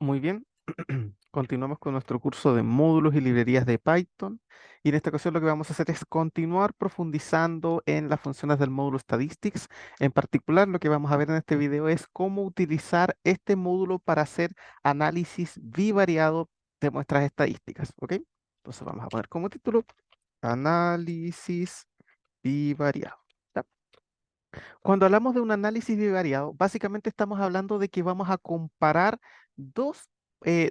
Muy bien, continuamos con nuestro curso de módulos y librerías de Python. Y en esta ocasión lo que vamos a hacer es continuar profundizando en las funciones del módulo Statistics. En particular, lo que vamos a ver en este video es cómo utilizar este módulo para hacer análisis bivariado de muestras estadísticas. ¿Ok? Entonces vamos a poner como título análisis bivariado. ¿Ya? Cuando hablamos de un análisis bivariado, básicamente estamos hablando de que vamos a comparar dos,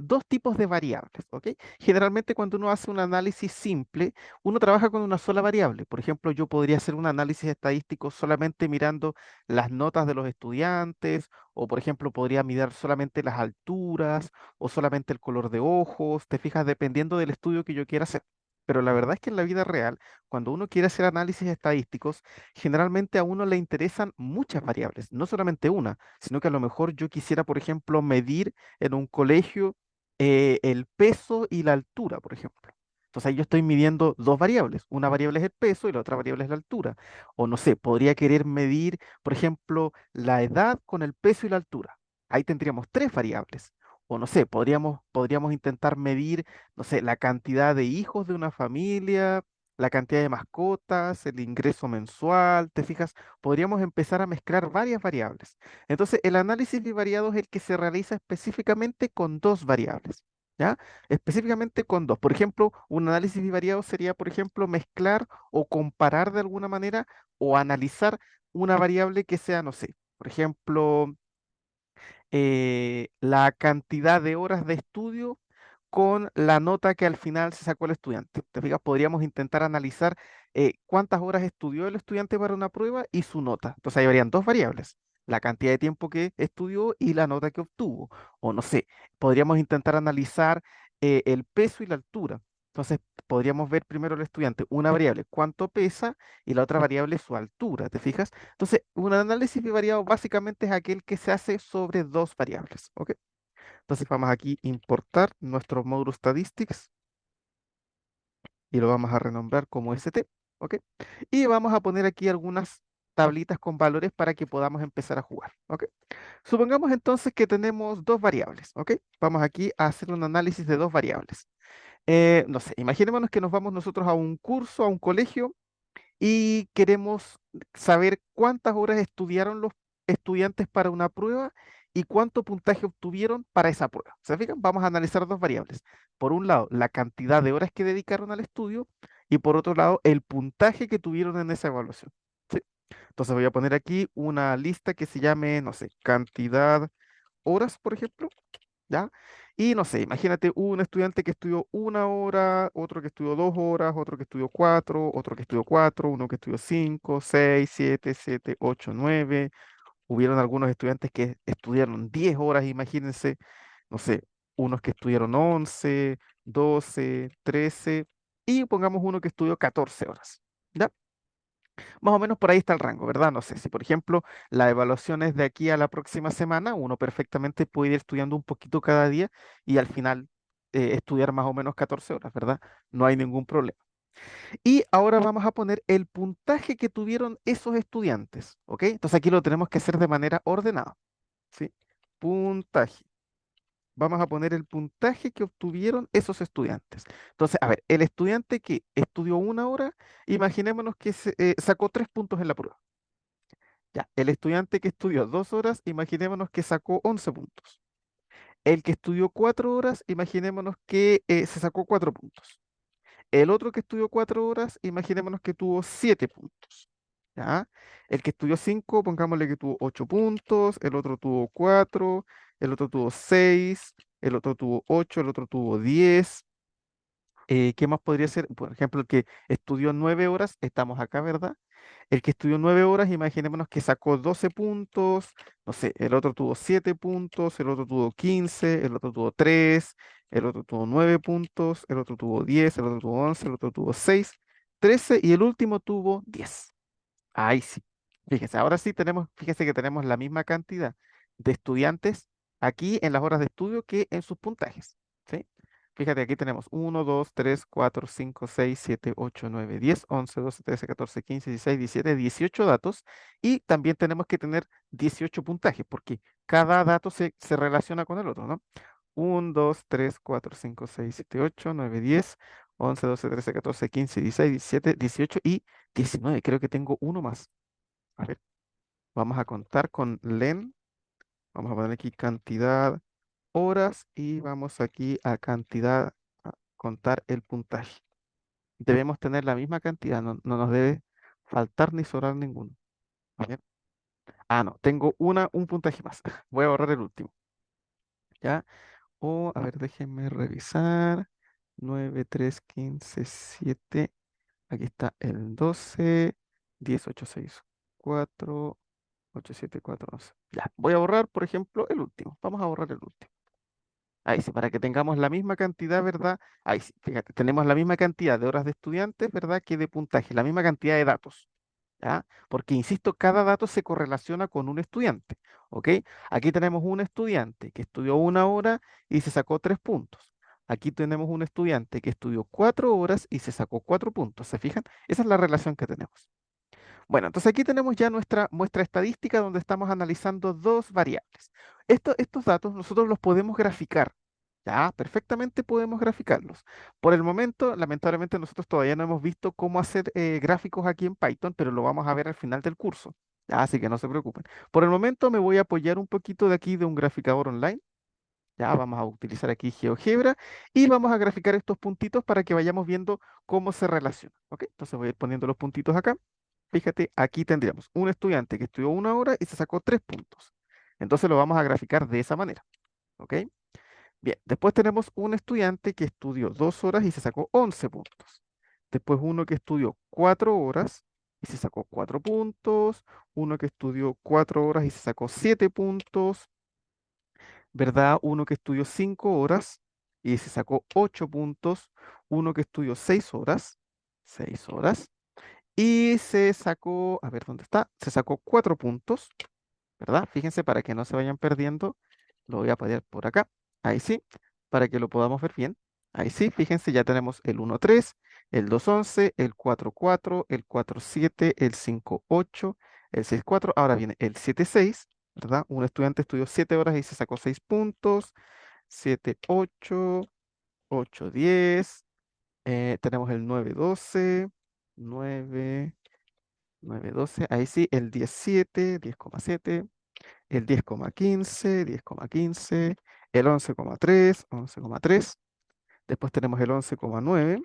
dos tipos de variables, ¿ok? Generalmente cuando uno hace un análisis simple, uno trabaja con una sola variable. Por ejemplo, yo podría hacer un análisis estadístico solamente mirando las notas de los estudiantes, o por ejemplo, podría mirar solamente las alturas, o solamente el color de ojos, te fijas, dependiendo del estudio que yo quiera hacer. Pero la verdad es que en la vida real, cuando uno quiere hacer análisis estadísticos, generalmente a uno le interesan muchas variables, no solamente una, sino que a lo mejor yo quisiera, por ejemplo, medir en un colegio el peso y la altura, por ejemplo. Entonces ahí yo estoy midiendo dos variables. Una variable es el peso y la otra variable es la altura. O no sé, podría querer medir, por ejemplo, la edad con el peso y la altura. Ahí tendríamos tres variables. O no sé, podríamos intentar medir, no sé, la cantidad de hijos de una familia, la cantidad de mascotas, el ingreso mensual, ¿te fijas? Podríamos empezar a mezclar varias variables. Entonces, el análisis bivariado es el que se realiza específicamente con dos variables, ¿ya? Específicamente con dos. Por ejemplo, un análisis bivariado sería, por ejemplo, mezclar o comparar de alguna manera o analizar una variable que sea, no sé, por ejemplo, la cantidad de horas de estudio con la nota que al final se sacó el estudiante. ¿Te fijas? Podríamos intentar analizar cuántas horas estudió el estudiante para una prueba y su nota. Entonces ahí habrían dos variables, la cantidad de tiempo que estudió y la nota que obtuvo. O no sé, podríamos intentar analizar el peso y la altura. Entonces podríamos ver primero el estudiante, una variable, cuánto pesa, y la otra variable, su altura. ¿Te fijas? Entonces, un análisis bivariado básicamente es aquel que se hace sobre dos variables. ¿Ok? Entonces vamos aquí a importar nuestro módulo statistics y lo vamos a renombrar como ST. ¿Ok? Y vamos a poner aquí algunas tablitas con valores para que podamos empezar a jugar. ¿Ok? Supongamos entonces que tenemos dos variables. ¿Ok? Vamos aquí a hacer un análisis de dos variables. No sé, imaginémonos que nos vamos nosotros a un curso, a un colegio y queremos saber cuántas horas estudiaron los estudiantes para una prueba y cuánto puntaje obtuvieron para esa prueba. ¿Se fijan? Vamos a analizar dos variables. Por un lado, la cantidad de horas que dedicaron al estudio y por otro lado, el puntaje que tuvieron en esa evaluación. ¿Sí? Entonces voy a poner aquí una lista que se llame, no sé, cantidad horas, por ejemplo. ¿Ya? Y no sé, imagínate un estudiante que estudió una hora, otro que estudió 2 horas, otro que estudió cuatro, otro que estudió cuatro, uno que estudió cinco, seis, siete, ocho, nueve. Hubieron algunos estudiantes que estudiaron 10 horas, imagínense, no sé, unos que estudiaron 11, 12, 13, y pongamos uno que estudió 14 horas. ¿Ya? Más o menos por ahí está el rango, ¿verdad? No sé, si por ejemplo la evaluación es de aquí a la próxima semana, uno perfectamente puede ir estudiando un poquito cada día y al final estudiar más o menos 14 horas, ¿verdad? No hay ningún problema. Y ahora vamos a poner el puntaje que tuvieron esos estudiantes, ¿ok? Entonces aquí lo tenemos que hacer de manera ordenada, ¿sí? Puntaje. Vamos a poner el puntaje que obtuvieron esos estudiantes. Entonces, a ver, el estudiante que estudió una hora, imaginémonos que sacó 3 puntos en la prueba. Ya, el estudiante que estudió 2 horas, imaginémonos que sacó 11 puntos. El que estudió 4 horas, imaginémonos que se sacó 4 puntos. El otro que estudió 4 horas, imaginémonos que tuvo 7 puntos. ¿Ya? El que estudió 5, pongámosle que tuvo 8 puntos, el otro tuvo 4, el otro tuvo 6, el otro tuvo 8, el otro tuvo 10. ¿Qué más podría ser? Por ejemplo, el que estudió 9 horas, estamos acá, ¿verdad? El que estudió 9 horas, imaginémonos que sacó 12 puntos, no sé, el otro tuvo 7 puntos, el otro tuvo 15, el otro tuvo 3, el otro tuvo 9 puntos, el otro tuvo 10, el otro tuvo 11, el otro tuvo 6, 13 y el último tuvo 10. Ahí sí. Fíjese, ahora sí tenemos, fíjese que tenemos la misma cantidad de estudiantes aquí en las horas de estudio que en sus puntajes. ¿Sí? Fíjate, aquí tenemos 1, 2, 3, 4, 5, 6, 7, 8, 9, 10, 11, 12, 13, 14, 15, 16, 17, 18 datos. Y también tenemos que tener 18 puntajes, porque cada dato se relaciona con el otro, ¿no? 1, 2, 3, 4, 5, 6, 7, 8, 9, 10, 11, 12, 13, 14, 15, 16, 17, 18 y 19. Creo que tengo uno más. A ver, vamos a contar con len. Vamos a poner aquí cantidad horas y vamos aquí a cantidad, a contar el puntaje. Debemos tener la misma cantidad, no nos debe faltar ni sobrar ninguno. A ver. Ah, no, tengo un puntaje más. Voy a borrar el último. ¿Ya? O, a ver, déjenme revisar. 9, 3, 15, 7. Aquí está el 12, 10, 8, 6, 4, 8, 7, 4, 11. Ya, voy a borrar, por ejemplo, el último. Vamos a borrar el último. Ahí sí, para que tengamos la misma cantidad, ¿verdad? Ahí sí, fíjate, tenemos la misma cantidad de horas de estudiantes, ¿verdad? Que de puntaje, la misma cantidad de datos. ¿Ya? Porque, insisto, cada dato se correlaciona con un estudiante, ¿ok? Aquí tenemos un estudiante que estudió 1 hora y se sacó 3 puntos. Aquí tenemos un estudiante que estudió 4 horas y se sacó 4 puntos. ¿Se fijan? Esa es la relación que tenemos. Bueno, entonces aquí tenemos ya nuestra muestra estadística donde estamos analizando dos variables. Estos datos nosotros los podemos graficar. Ya, perfectamente podemos graficarlos. Por el momento, lamentablemente, nosotros todavía no hemos visto cómo hacer gráficos aquí en Python, pero lo vamos a ver al final del curso. Ya, así que no se preocupen. Por el momento me voy a apoyar un poquito de aquí de un graficador online. Ya, vamos a utilizar aquí GeoGebra y vamos a graficar estos puntitos para que vayamos viendo cómo se relacionan. ¿Ok? Entonces voy a ir poniendo los puntitos acá. Fíjate, aquí tendríamos un estudiante que estudió 1 hora y se sacó 3 puntos. Entonces lo vamos a graficar de esa manera. ¿Ok? Bien, después tenemos un estudiante que estudió 2 horas y se sacó 11 puntos. Después uno que estudió 4 horas y se sacó 4 puntos. Uno que estudió 4 horas y se sacó 7 puntos. ¿Verdad? Uno que estudió 5 horas y se sacó 8 puntos. Uno que estudió 6 horas, 6 horas, y se sacó, a ver dónde está, se sacó 4 puntos, ¿verdad? Fíjense para que no se vayan perdiendo, lo voy a poner por acá, ahí sí, para que lo podamos ver bien. Ahí sí, fíjense, ya tenemos el 1, 3, el 2, 11, el 4, 4, el 4, 7, el 5, 8, el 6, 4. Ahora viene el 7, 6, ¿verdad? Un estudiante estudió 7 horas y se sacó 6 puntos. 7, 8, 8, 10. Tenemos el 9, 12, 9, 9, 12. Ahí sí, el 17, 10,7, el 10,15, 10,15, el 11,3, 11,3. Después tenemos el 11,9,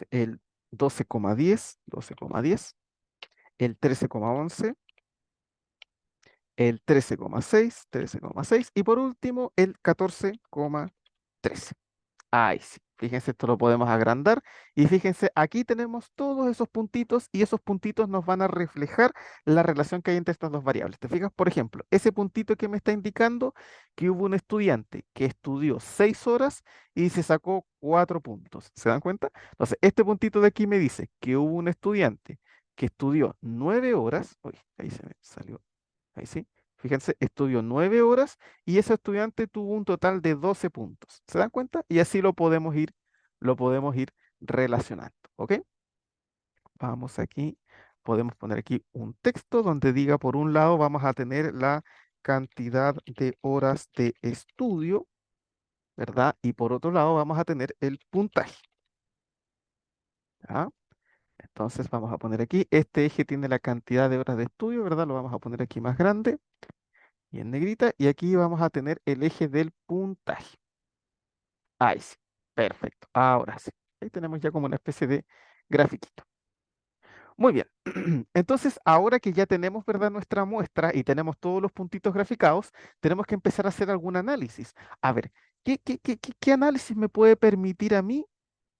el 12,10, 12,10, el 13,11, el 13,6, 13,6 y por último el 14,13. Ay, sí. Fíjense, esto lo podemos agrandar y fíjense, aquí tenemos todos esos puntitos y esos puntitos nos van a reflejar la relación que hay entre estas dos variables. ¿Te fijas? Por ejemplo, ese puntito que me está indicando que hubo un estudiante que estudió 6 horas y se sacó 4 puntos. ¿Se dan cuenta? Entonces, este puntito de aquí me dice que hubo un estudiante que estudió 9 horas. Uy, ahí se me salió. Ahí sí. Fíjense, estudió 9 horas y ese estudiante tuvo un total de 12 puntos. ¿Se dan cuenta? Y así lo podemos ir relacionando. ¿Ok? Vamos aquí. Podemos poner aquí un texto donde diga, por un lado, vamos a tener la cantidad de horas de estudio, ¿verdad? Y por otro lado, vamos a tener el puntaje. ¿Ya? Entonces vamos a poner aquí, este eje tiene la cantidad de horas de estudio, ¿verdad? Lo vamos a poner aquí más grande y en negrita. Y aquí vamos a tener el eje del puntaje. Ahí sí, perfecto. Ahora sí. Ahí tenemos ya como una especie de grafiquito. Muy bien. Entonces, ahora que ya tenemos, ¿verdad?, nuestra muestra y tenemos todos los puntitos graficados, tenemos que empezar a hacer algún análisis. A ver, ¿qué análisis me puede permitir a mí,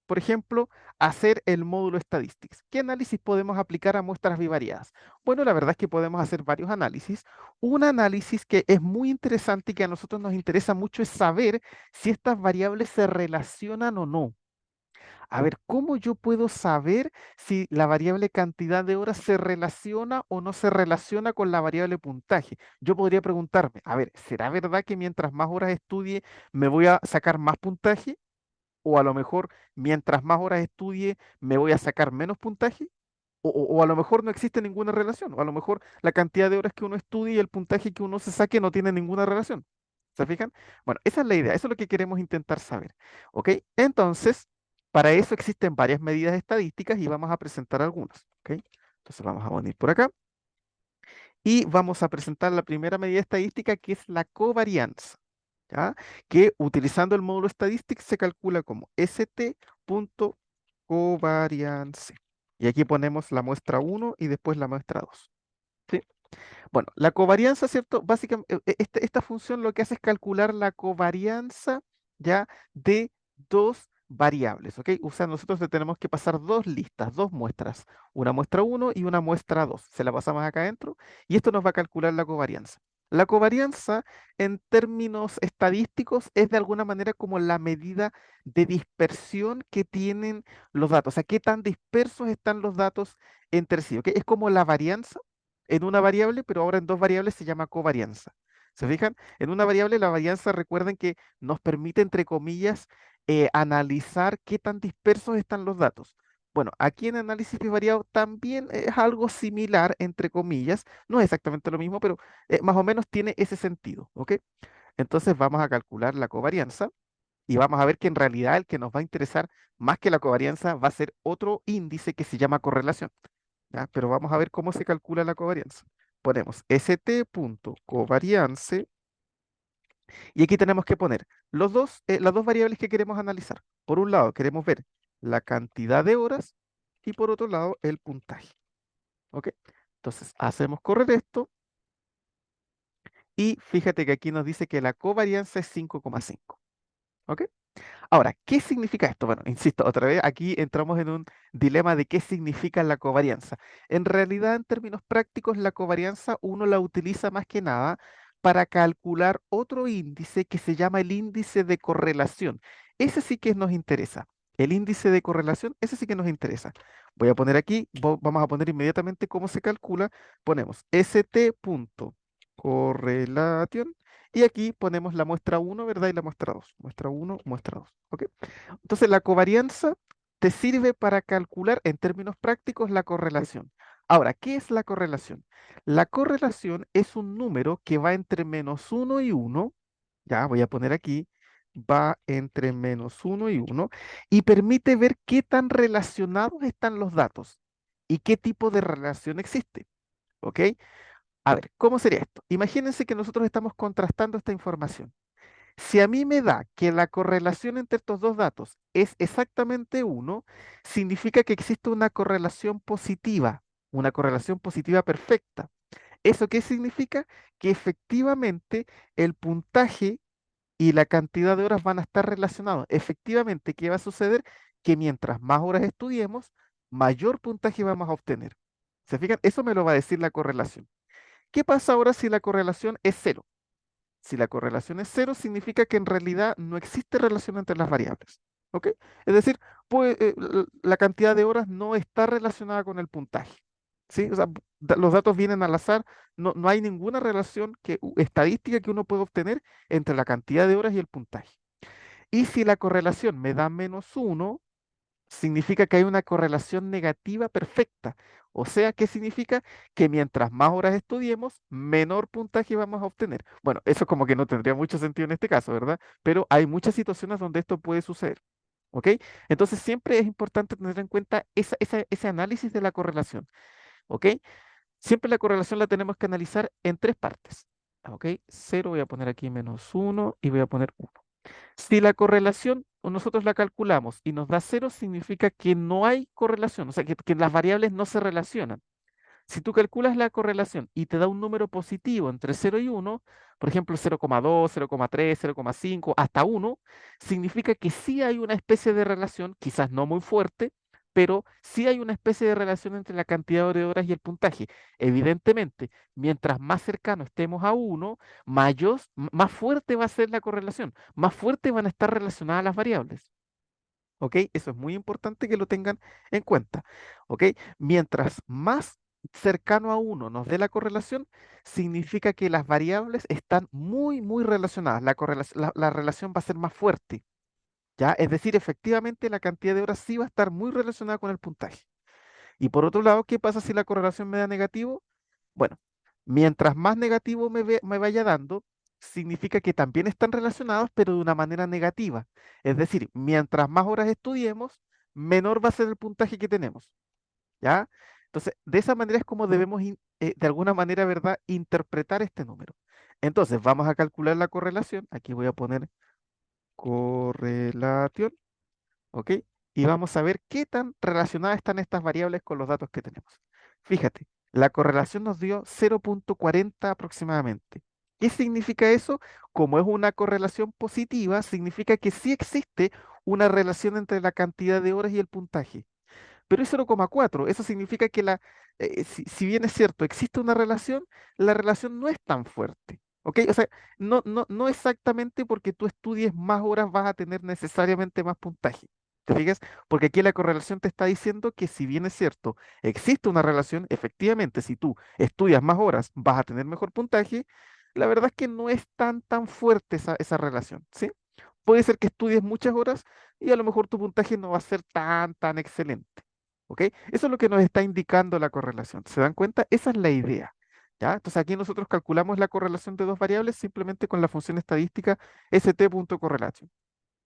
por ejemplo, hacer el módulo Statistics? ¿Qué análisis podemos aplicar a muestras bivariadas? Bueno, la verdad es que podemos hacer varios análisis. Un análisis que es muy interesante y que a nosotros nos interesa mucho es saber si estas variables se relacionan o no. A ver, ¿cómo yo puedo saber si la variable cantidad de horas se relaciona o no se relaciona con la variable puntaje? Yo podría preguntarme, a ver, ¿será verdad que mientras más horas estudie me voy a sacar más puntaje? O a lo mejor, mientras más horas estudie, me voy a sacar menos puntaje. O a lo mejor no existe ninguna relación. O a lo mejor la cantidad de horas que uno estudie y el puntaje que uno se saque no tiene ninguna relación. ¿Se fijan? Bueno, esa es la idea, eso es lo que queremos intentar saber. ¿Ok? Entonces, para eso existen varias medidas estadísticas y vamos a presentar algunas. ¿Ok? Entonces vamos a venir por acá y vamos a presentar la primera medida estadística que es la covarianza. ¿Ya? Que utilizando el módulo statistics se calcula como st.covariance. Y aquí ponemos la muestra uno y después la muestra 2. ¿Sí? Bueno, la covarianza, ¿cierto? Básicamente, esta función lo que hace es calcular la covarianza ya de dos variables, ¿ok? O sea, nosotros le tenemos que pasar dos listas, dos muestras, una muestra uno y una muestra 2. Se la pasamos acá adentro y esto nos va a calcular la covarianza. La covarianza, en términos estadísticos, es de alguna manera como la medida de dispersión que tienen los datos, o sea, qué tan dispersos están los datos entre sí, ¿ok? Es como la varianza en una variable, pero ahora en dos variables se llama covarianza. ¿Se fijan? En una variable, la varianza, recuerden que nos permite, entre comillas, analizar qué tan dispersos están los datos. Bueno, aquí en análisis bivariado también es algo similar, entre comillas, no es exactamente lo mismo, pero más o menos tiene ese sentido, ¿ok? Entonces vamos a calcular la covarianza y vamos a ver que en realidad el que nos va a interesar más que la covarianza va a ser otro índice que se llama correlación. ¿Ya? Pero vamos a ver cómo se calcula la covarianza. Ponemos st.covariance y aquí tenemos que poner las dos variables que queremos analizar. Por un lado, queremos ver la cantidad de horas y por otro lado, el puntaje. ¿Ok? Entonces, hacemos correr esto y fíjate que aquí nos dice que la covarianza es 5,5. ¿Ok? Ahora, ¿qué significa esto? Bueno, insisto, otra vez aquí entramos en un dilema de qué significa la covarianza. En realidad, en términos prácticos, la covarianza uno la utiliza más que nada para calcular otro índice que se llama el índice de correlación. Ese sí que nos interesa. El índice de correlación, ese sí que nos interesa. Voy a poner aquí, vamos a poner inmediatamente cómo se calcula. Ponemos st.correlation y aquí ponemos la muestra uno, ¿verdad? Y la muestra 2. Muestra uno, muestra 2. ¿Ok? Entonces, la covarianza te sirve para calcular en términos prácticos la correlación. Ahora, ¿qué es la correlación? La correlación es un número que va entre menos uno y uno. Ya, voy a poner aquí, va entre menos uno y uno y permite ver qué tan relacionados están los datos y qué tipo de relación existe. ¿Ok? A ver, ¿cómo sería esto? Imagínense que nosotros estamos contrastando esta información. Si a mí me da que la correlación entre estos dos datos es exactamente uno, significa que existe una correlación positiva perfecta. ¿Eso qué significa? Que efectivamente el puntaje y la cantidad de horas van a estar relacionados. Efectivamente, ¿qué va a suceder? Que mientras más horas estudiemos, mayor puntaje vamos a obtener. ¿Se fijan? Eso me lo va a decir la correlación. ¿Qué pasa ahora si la correlación es cero? Si la correlación es cero, significa que en realidad no existe relación entre las variables. ¿Ok? Es decir, pues, la cantidad de horas no está relacionada con el puntaje. ¿Sí? O sea, los datos vienen al azar, no hay ninguna relación estadística que uno pueda obtener entre la cantidad de horas y el puntaje. Y si la correlación me da menos uno, significa que hay una correlación negativa perfecta. O sea, ¿qué significa? Que mientras más horas estudiemos, menor puntaje vamos a obtener. Bueno, eso como que no tendría mucho sentido en este caso, ¿verdad? Pero hay muchas situaciones donde esto puede suceder. ¿Ok? Entonces siempre es importante tener en cuenta ese análisis de la correlación. ¿Ok? Siempre la correlación la tenemos que analizar en tres partes. ¿Ok? Cero, voy a poner aquí menos uno y voy a poner uno. Si la correlación nosotros la calculamos y nos da cero, significa que no hay correlación, o sea, que las variables no se relacionan. Si tú calculas la correlación y te da un número positivo entre cero y uno, por ejemplo 0,2, 0,3, 0,5, hasta uno, significa que sí hay una especie de relación, quizás no muy fuerte, pero sí hay una especie de relación entre la cantidad de horas y el puntaje. Evidentemente, mientras más cercano estemos a uno, más fuerte va a ser la correlación, más fuerte van a estar relacionadas las variables. ¿Ok? Eso es muy importante que lo tengan en cuenta. ¿Ok? Mientras más cercano a uno nos dé la correlación, significa que las variables están muy, muy relacionadas. La relación va a ser más fuerte. ¿Ya? Es decir, efectivamente la cantidad de horas sí va a estar muy relacionada con el puntaje. Y por otro lado, ¿qué pasa si la correlación me da negativo? Bueno, mientras más negativo me vaya dando, significa que también están relacionados, pero de una manera negativa. Es decir, mientras más horas estudiemos, menor va a ser el puntaje que tenemos. ¿Ya? Entonces, de esa manera es como debemos, de alguna manera, ¿verdad?, interpretar este número. Entonces, vamos a calcular la correlación. Aquí voy a poner correlación, ¿ok? Y vamos a ver qué tan relacionadas están estas variables con los datos que tenemos. Fíjate, la correlación nos dio 0,40 aproximadamente. ¿Qué significa eso? Como es una correlación positiva, significa que sí existe una relación entre la cantidad de horas y el puntaje. Pero es 0,4. Eso significa que si bien es cierto, existe una relación, la relación no es tan fuerte. ¿Ok? O sea, no exactamente porque tú estudies más horas vas a tener necesariamente más puntaje. ¿Te fijas? Porque aquí la correlación te está diciendo que si bien es cierto, existe una relación, efectivamente, si tú estudias más horas vas a tener mejor puntaje, la verdad es que no es tan fuerte esa relación, ¿sí? Puede ser que estudies muchas horas y a lo mejor tu puntaje no va a ser tan excelente. ¿Ok? Eso es lo que nos está indicando la correlación. ¿Se dan cuenta? Esa es la idea. ¿Ya? Entonces aquí nosotros calculamos la correlación de dos variables simplemente con la función estadística st.correlation.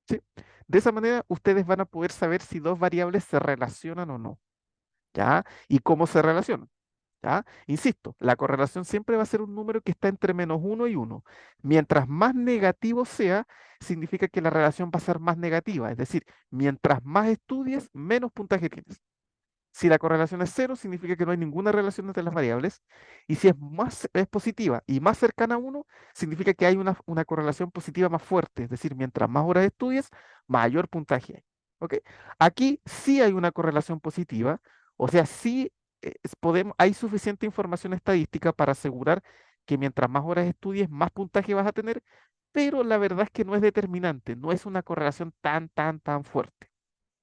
¿Sí? De esa manera ustedes van a poder saber si dos variables se relacionan o no. ¿Ya? Y cómo se relacionan. ¿Ya? Insisto, la correlación siempre va a ser un número que está entre -1 y 1. Mientras más negativo sea, significa que la relación va a ser más negativa. Es decir, mientras más estudies, menos puntaje tienes. Si la correlación es cero, significa que no hay ninguna relación entre las variables. Y si es positiva y más cercana a uno, significa que hay una correlación positiva más fuerte. Es decir, mientras más horas estudies, mayor puntaje hay. ¿Ok? Aquí sí hay una correlación positiva. O sea, sí hay suficiente información estadística para asegurar que mientras más horas estudies, más puntaje vas a tener. Pero la verdad es que no es determinante. No es una correlación tan fuerte.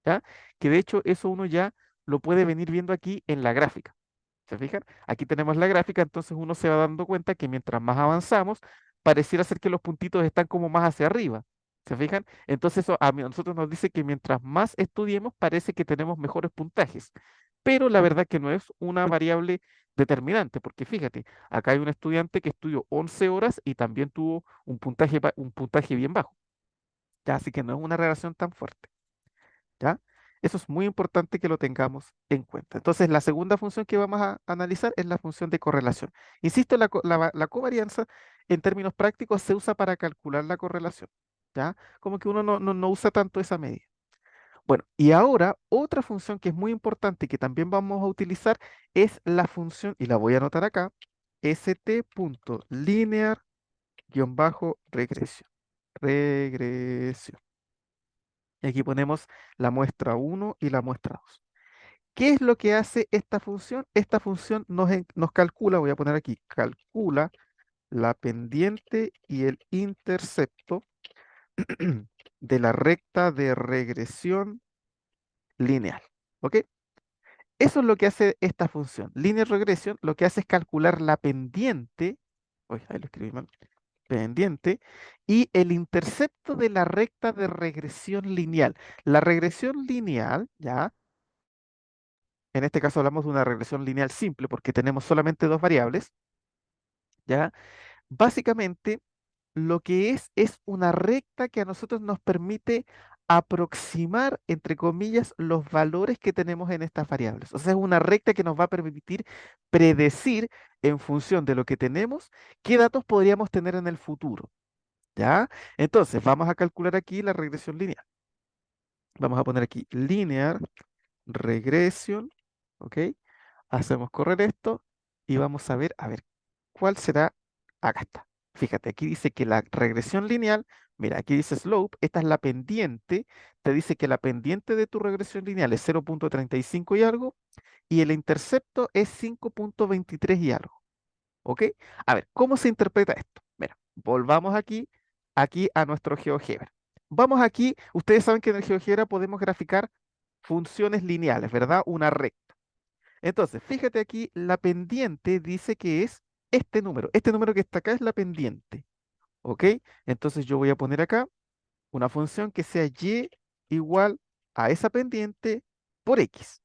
¿Ya? Que de hecho eso uno ya lo puede venir viendo aquí en la gráfica. ¿Se fijan? Aquí tenemos la gráfica, entonces uno se va dando cuenta que mientras más avanzamos, pareciera ser que los puntitos están como más hacia arriba. ¿Se fijan? Entonces eso a nosotros nos dice que mientras más estudiemos, parece que tenemos mejores puntajes. Pero la verdad que no es una variable determinante, porque fíjate, acá hay un estudiante que estudió 11 horas y también tuvo un puntaje bien bajo. ¿Ya? Así que no es una relación tan fuerte. ¿Ya? Eso es muy importante que lo tengamos en cuenta. Entonces, la segunda función que vamos a analizar es la función de correlación. Insisto, la covarianza en términos prácticos se usa para calcular la correlación. ¿Ya? Como que uno no usa tanto esa medida. Bueno, y ahora otra función que es muy importante y que también vamos a utilizar es la función, y la voy a anotar acá, st.linear-regresión. Regresión. Y aquí ponemos la muestra uno y la muestra 2. ¿Qué es lo que hace esta función? Esta función nos calcula, voy a poner aquí, calcula la pendiente y el intercepto de la recta de regresión lineal. ¿Ok? Eso es lo que hace esta función. Linear regression lo que hace es calcular la pendiente, uy, ahí lo escribí mal, pendiente, y el intercepto de la recta de regresión lineal. La regresión lineal, ¿ya? En este caso hablamos de una regresión lineal simple porque tenemos solamente dos variables, ¿ya? Básicamente, lo que es una recta que a nosotros nos permite aproximar, entre comillas, los valores que tenemos en estas variables. O sea, es una recta que nos va a permitir predecir en función de lo que tenemos, qué datos podríamos tener en el futuro, ¿ya? Entonces, vamos a calcular aquí la regresión lineal. Vamos a poner aquí linear regression, ¿ok? Hacemos correr esto y vamos a ver, ¿cuál será? Acá está. Fíjate, aquí dice que la regresión lineal, mira, aquí dice slope, esta es la pendiente, te dice que la pendiente de tu regresión lineal es 0,35 y algo, y el intercepto es 5,23 y algo, ¿ok? A ver, ¿cómo se interpreta esto? Mira, volvamos aquí a nuestro GeoGebra. Vamos aquí, ustedes saben que en el GeoGebra podemos graficar funciones lineales, ¿verdad? Una recta. Entonces, fíjate aquí, la pendiente dice que es este número. Este número que está acá es la pendiente. ¿Ok? Entonces yo voy a poner acá una función que sea y igual a esa pendiente por x.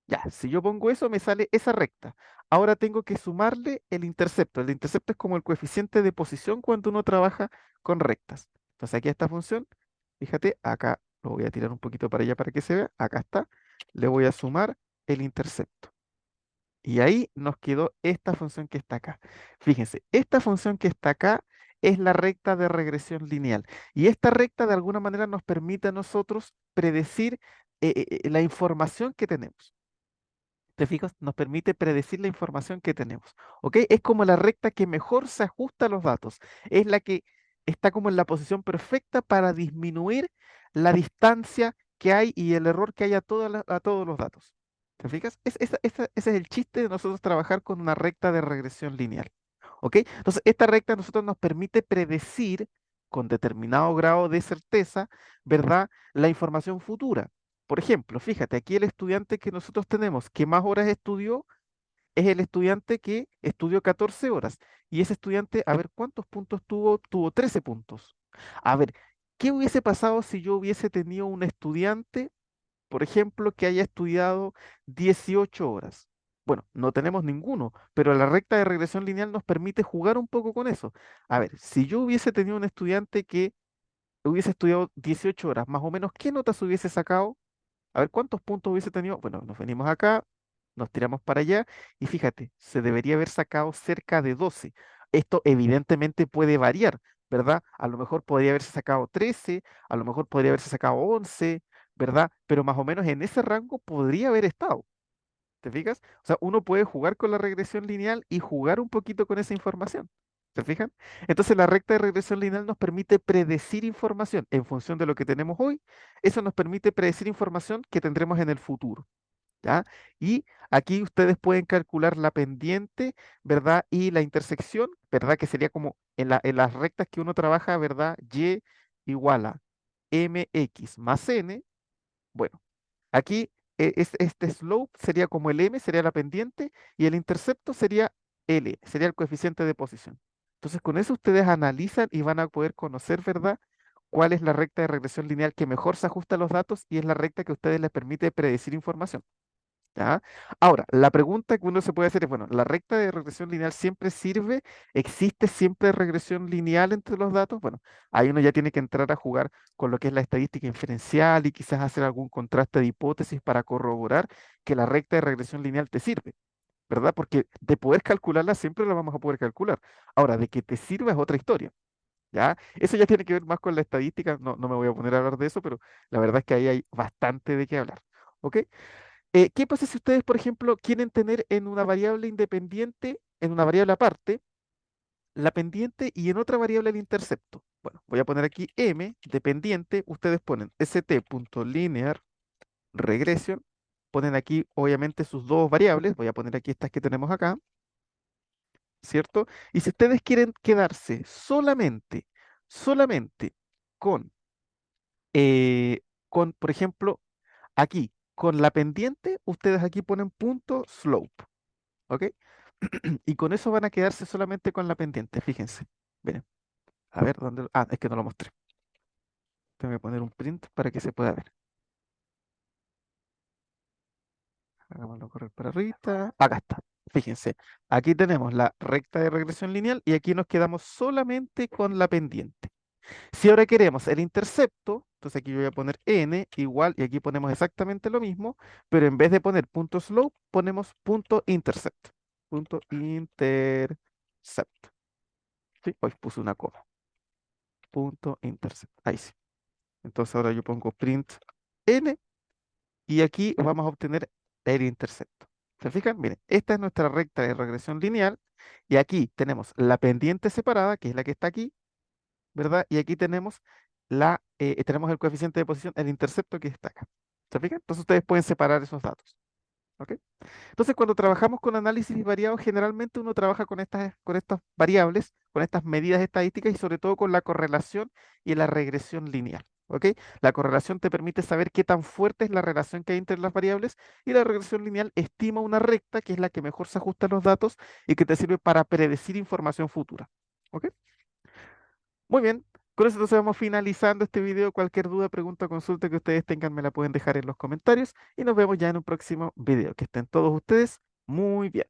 Ya, si yo pongo eso, me sale esa recta. ahora tengo que sumarle el intercepto. El intercepto es como el coeficiente de posición cuando uno trabaja con rectas. Entonces aquí a esta función, fíjate, acá lo voy a tirar un poquito para allá para que se vea. Acá está. Le voy a sumar el intercepto. Y ahí nos quedó esta función que está acá. Fíjense, esta función que está acá es la recta de regresión lineal. Y esta recta de alguna manera nos permite a nosotros predecir la información que tenemos. ¿Te fijas? Nos permite predecir la información que tenemos. ¿Ok? Es como la recta que mejor se ajusta a los datos. Es la que está como en la posición perfecta para disminuir la distancia que hay y el error que hay a todos los datos. ¿Te fijas? Ese es el chiste de nosotros trabajar con una recta de regresión lineal. ¿Ok? Entonces, esta recta a nosotros nos permite predecir con determinado grado de certeza, ¿verdad? La información futura. Por ejemplo, fíjate, aquí el estudiante que nosotros tenemos que más horas estudió es el estudiante que estudió 14 horas. Y ese estudiante, a ver, ¿cuántos puntos tuvo? Tuvo 13 puntos. A ver, ¿qué hubiese pasado si yo hubiese tenido un estudiante, por ejemplo, que haya estudiado 18 horas? Bueno, no tenemos ninguno, pero la recta de regresión lineal nos permite jugar un poco con eso. A ver, si yo hubiese tenido un estudiante que hubiese estudiado 18 horas, más o menos, ¿qué notas hubiese sacado? A ver cuántos puntos hubiese tenido. Bueno, nos venimos acá, nos tiramos para allá y fíjate, se debería haber sacado cerca de 12. Esto evidentemente puede variar, ¿verdad? A lo mejor podría haberse sacado 13, a lo mejor podría haberse sacado 11, ¿verdad? Pero más o menos en ese rango podría haber estado. ¿Te fijas? O sea, uno puede jugar con la regresión lineal y jugar un poquito con esa información. ¿Se fijan? Entonces la recta de regresión lineal nos permite predecir información en función de lo que tenemos hoy. Eso nos permite predecir información que tendremos en el futuro. ¿Ya? Y aquí ustedes pueden calcular la pendiente, ¿verdad? Y la intersección, ¿verdad? Que sería como en las rectas que uno trabaja, ¿verdad? Y igual a mx más n. Bueno, aquí este slope sería como el m, sería la pendiente, y el intercepto sería l, sería el coeficiente de posición. Entonces, con eso ustedes analizan y van a poder conocer, ¿verdad? Cuál es la recta de regresión lineal que mejor se ajusta a los datos y es la recta que a ustedes les permite predecir información. ¿Ya? Ahora, la pregunta que uno se puede hacer es, bueno, ¿la recta de regresión lineal siempre sirve? ¿Existe siempre regresión lineal entre los datos? Bueno, ahí uno ya tiene que entrar a jugar con lo que es la estadística inferencial y quizás hacer algún contraste de hipótesis para corroborar que la recta de regresión lineal te sirve, ¿verdad? Porque de poder calcularla siempre la vamos a poder calcular. Ahora, de que te sirva es otra historia. ¿Ya? Eso ya tiene que ver más con la estadística, no, no me voy a poner a hablar de eso, pero la verdad es que ahí hay bastante de qué hablar. ¿Ok? ¿Qué pasa si ustedes, por ejemplo, quieren tener en una variable independiente, en una variable aparte, la pendiente y en otra variable el intercepto? Bueno, voy a poner aquí m dependiente, ustedes ponen st.linear regression, ponen aquí obviamente sus dos variables, voy a poner aquí estas que tenemos acá, ¿cierto? Y si ustedes quieren quedarse solamente con, por ejemplo, aquí, con la pendiente, ustedes aquí ponen punto slope. ¿Ok? Y con eso van a quedarse solamente con la pendiente, fíjense. Miren, a ver, ¿dónde? Ah, es que no lo mostré. Tengo que poner un print para que se pueda ver. Hagámoslo correr para arriba. Acá está. Fíjense, aquí tenemos la recta de regresión lineal y aquí nos quedamos solamente con la pendiente. Si ahora queremos el intercepto, entonces aquí yo voy a poner n igual y aquí ponemos exactamente lo mismo, pero en vez de poner punto slope, ponemos punto intercept. Punto intercept. Sí, hoy puse una coma. Punto intercept. Ahí sí. Entonces ahora yo pongo print n y aquí vamos a obtener el intercepto. ¿Se fijan? Miren, esta es nuestra recta de regresión lineal y aquí tenemos la pendiente separada, que es la que está aquí, ¿verdad? Y aquí tenemos tenemos el coeficiente de posición, el intercepto que está acá. ¿Se fijan? Entonces ustedes pueden separar esos datos. ¿Ok? Entonces, cuando trabajamos con análisis variado, generalmente uno trabaja con estas variables, con estas medidas estadísticas y sobre todo con la correlación y la regresión lineal. ¿Ok? La correlación te permite saber qué tan fuerte es la relación que hay entre las variables y la regresión lineal estima una recta que es la que mejor se ajusta a los datos y que te sirve para predecir información futura. ¿Ok? Muy bien. Con eso entonces vamos finalizando este video. Cualquier duda, pregunta o consulta que ustedes tengan me la pueden dejar en los comentarios y nos vemos ya en un próximo video. Que estén todos ustedes muy bien.